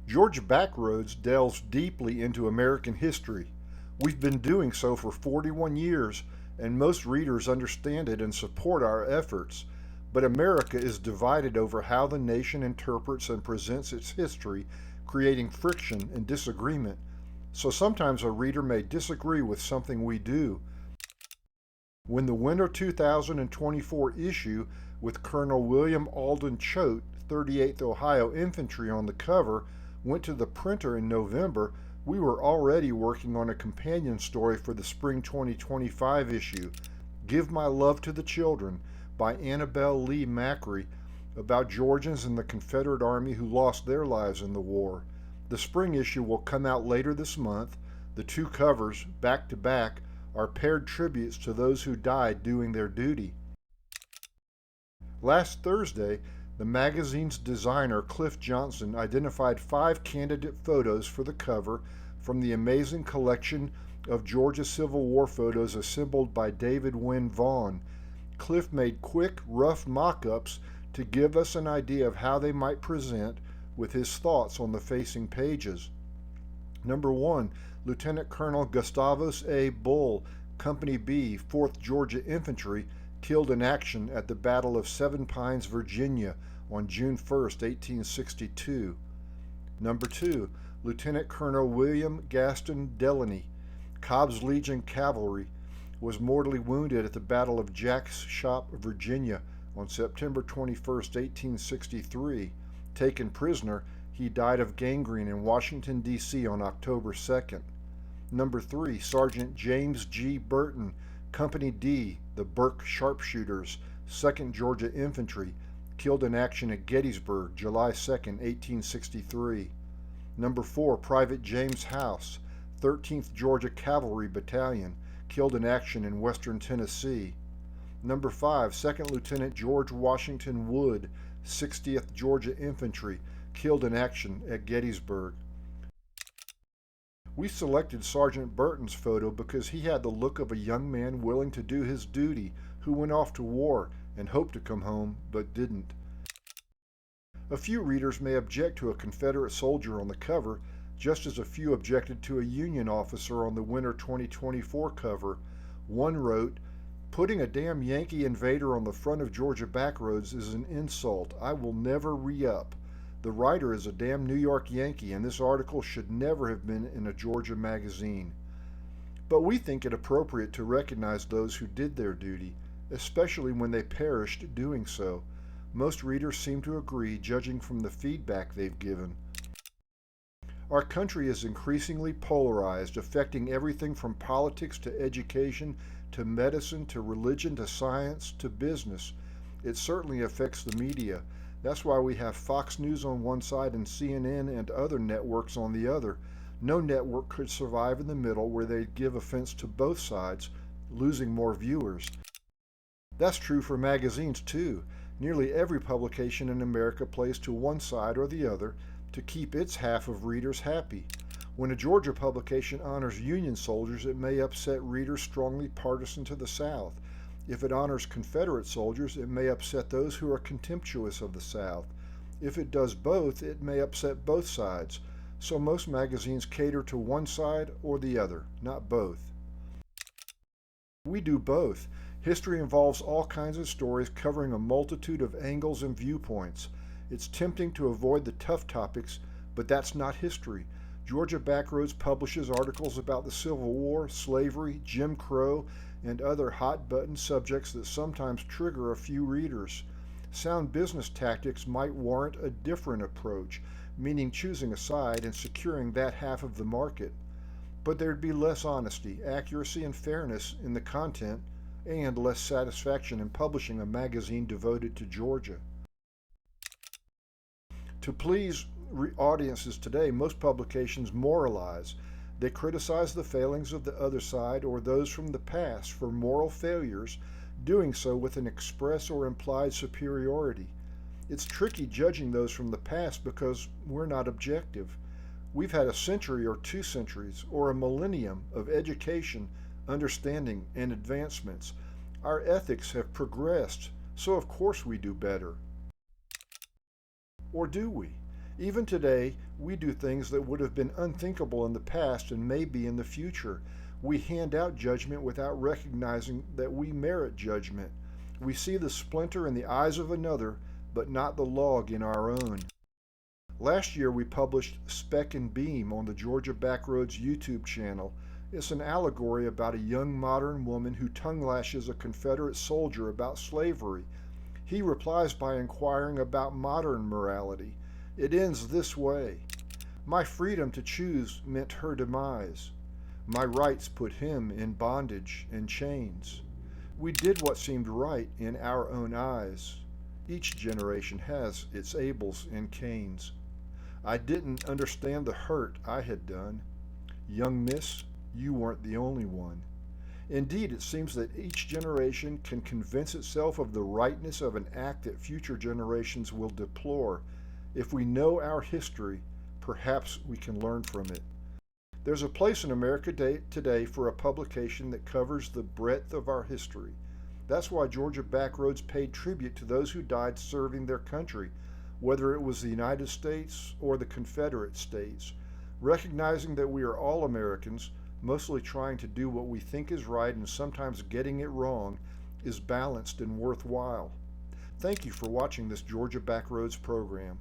Georgia Backroads delves deeply into American history. We've been doing so for 41 years, and most readers understand it and support our efforts. But America is divided over how the nation interprets and presents its history, creating friction and disagreement. So sometimes a reader may disagree with something we do. When the winter 2024 issue with Colonel William Alden Choate, 38th Ohio Infantry, on the cover went to the printer in November, we were already working on a companion story for the spring 2025 issue, Give My Love to the Children, by Annabelle Lee Macri, about Georgians in the Confederate Army who lost their lives in the war. The spring issue will come out later this month. The two covers, back to back, are paired tributes to those who died doing their duty. Last Thursday, the magazine's designer Cliff Johnson identified 5 candidate photos for the cover from the amazing collection of Georgia Civil War photos assembled by David Wynn Vaughn. Cliff made quick, rough mock-ups to give us an idea of how they might present with his thoughts on the facing pages. Number 1, Lieutenant Colonel Gustavus A. Bull, Company B, 4th Georgia Infantry, killed in action at the Battle of Seven Pines, Virginia on June 1, 1862. Number 2, Lieutenant Colonel William Gaston Delaney, Cobb's Legion Cavalry, was mortally wounded at the Battle of Jack's Shop, Virginia on September 21, 1863. Taken prisoner, he died of gangrene in Washington, D.C. on October 2nd. Number 3, Sergeant James G. Burton, Company D, the Burke Sharpshooters, 2nd Georgia Infantry, killed in action at Gettysburg, July 2, 1863. Number 4, Private James House, 13th Georgia Cavalry Battalion, killed in action in western Tennessee. Number 5, 2nd Lieutenant George Washington Wood, 60th Georgia Infantry, killed in action at Gettysburg. We selected Sergeant Burton's photo because he had the look of a young man willing to do his duty, who went off to war and hoped to come home but didn't. A few readers may object to a Confederate soldier on the cover, just as a few objected to a Union officer on the winter 2024 cover. One wrote, "Putting a damn Yankee invader on the front of Georgia Backroads is an insult. I will never re-up. The writer is a damn New York Yankee, and this article should never have been in a Georgia magazine." But we think it appropriate to recognize those who did their duty, especially when they perished doing so. Most readers seem to agree, judging from the feedback they've given. Our country is increasingly polarized, affecting everything from politics to education to medicine to religion to science to business. It certainly affects the media. That's why we have Fox News on one side and CNN and other networks on the other. No network could survive in the middle, where they'd give offense to both sides, losing more viewers. That's true for magazines too. Nearly every publication in America plays to one side or the other to keep its half of readers happy. When a Georgia publication honors Union soldiers, it may upset readers strongly partisan to the South. If it honors Confederate soldiers, it may upset those who are contemptuous of the South. If it does both, it may upset both sides. So most magazines cater to one side or the other, not both. We do both. History involves all kinds of stories covering a multitude of angles and viewpoints. It's tempting to avoid the tough topics, but that's not history. Georgia Backroads publishes articles about the Civil War, slavery, Jim Crow, and other hot-button subjects that sometimes trigger a few readers. Sound business tactics might warrant a different approach, meaning choosing a side and securing that half of the market. But there'd be less honesty, accuracy, and fairness in the content, and less satisfaction in publishing a magazine devoted to Georgia. To please audiences today, most publications moralize. They criticize the failings of the other side or those from the past for moral failures, doing so with an express or implied superiority. It's tricky judging those from the past because we're not objective. We've had a century or 2 centuries or a millennium of education, understanding, and advancements. Our ethics have progressed, so of course we do better. Or do we? Even today, we do things that would have been unthinkable in the past and may be in the future. We hand out judgment without recognizing that we merit judgment. We see the splinter in the eyes of another, but not the log in our own. Last year, we published Speck and Beam on the Georgia Backroads YouTube channel. It's an allegory about a young modern woman who tongue lashes a Confederate soldier about slavery. He replies by inquiring about modern morality. It ends this way: my freedom to choose meant her demise. My rights put him in bondage and chains. We did what seemed right in our own eyes. Each generation has its Abels and Cains. I didn't understand the hurt I had done. Young miss, you weren't the only one. Indeed, it seems that each generation can convince itself of the rightness of an act that future generations will deplore. If we know our history, perhaps we can learn from it. There's a place in America today for a publication that covers the breadth of our history. That's why Georgia Backroads paid tribute to those who died serving their country, whether it was the United States or the Confederate States. Recognizing that we are all Americans, mostly trying to do what we think is right and sometimes getting it wrong, is balanced and worthwhile. Thank you for watching this Georgia Backroads program.